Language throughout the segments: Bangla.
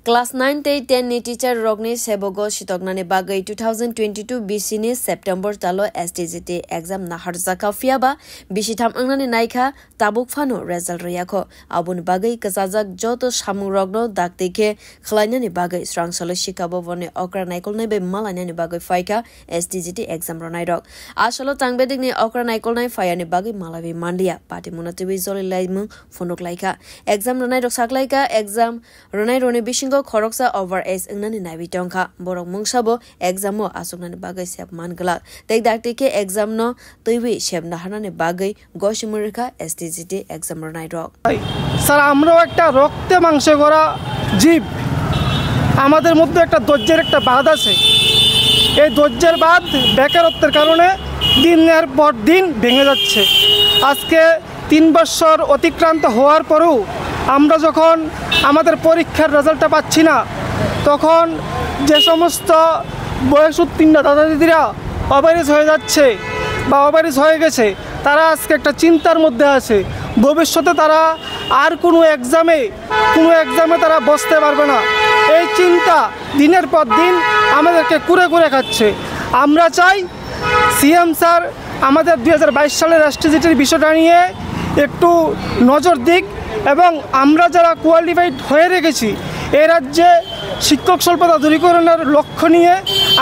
Class 9 te 10 ni teacher rogni sebogo shitognani bagai 2022 BC ni September talo STGT exam na harjaka fiaba bishitham angnani naikha tabuk phano result riyakho abun bagai kasajak joto samung rogno daktike khlainani bagai srangsalo shikabo bone okra naikol nai be malani bagai faika STGT exam ronai rok asolo tangbedik ni okra naikol nai fayani bagai malabi mandia pati munatibi zoli laimu phonok laika exam ronai rok saklaika exam ronai roni bishingo khoroksa over age engnani nabi tongkha borok mungsabo exam o asuknani bagai sep mangala tekdak teke exam no tuibi sep nahanani bagai goshimurika STGT exam ronai rok sir আমরাও একটা রক্তে মাংসে গড়া জীব আমাদের মধ্যে একটা ধৈর্যের একটা বাঁধ আছে এই ধৈর্যের বাঁধ বেকারত্বের কারণে দিনের পর দিন ভেঙে যাচ্ছে আজকে 3 বছর অতিক্রান্ত হওয়ার পরেও আমরা যখন আমাদের পরীক্ষার রেজাল্টটা পাচ্ছি না তখন যে সমস্ত বয়স উত্তীর্ণ দাদা দিদিরা ওভারেজ হয়ে যাচ্ছে বা ওভারেজ হয়ে গেছে তারা আজকে একটা চিন্তার মধ্যে আছে ভবিষ্যতে তারা আর কোনো এক্সামে তারা বসতে পারবে না এই চিন্তা দিনের পর দিন আমাদেরকে কুরে কুরে খাচ্ছে আমরা চাই সিএম স্যার আমাদের 2022 সালের এসটিজিটির বিষয়টা নিয়ে একটু নজর দিক এবং আমরা যারা কোয়ালিফাইড হয়ে রেখেছি এই রাজ্যে শিক্ষক স্বল্পতা দূরীকরণের লক্ষ্য নিয়ে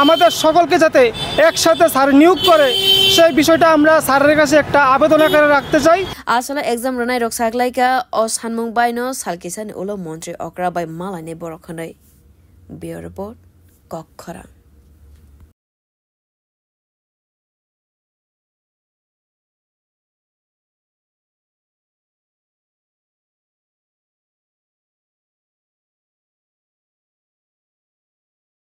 আমাদের সকলকে যাতে একসাথে স্যার নিয়োগ করে সেই বিষয়টা আমরা স্যারের কাছে একটা আবেদন আকারে রাখতে চাই আসলে এক্সাম রনাই রক সাকলাইকা ও সানমুং বাইনো সালকিসানি উলো মন্ত্রী অকরা বাই মালানি বরখনাই বিউরো রিপোর্ট কক্ষরা।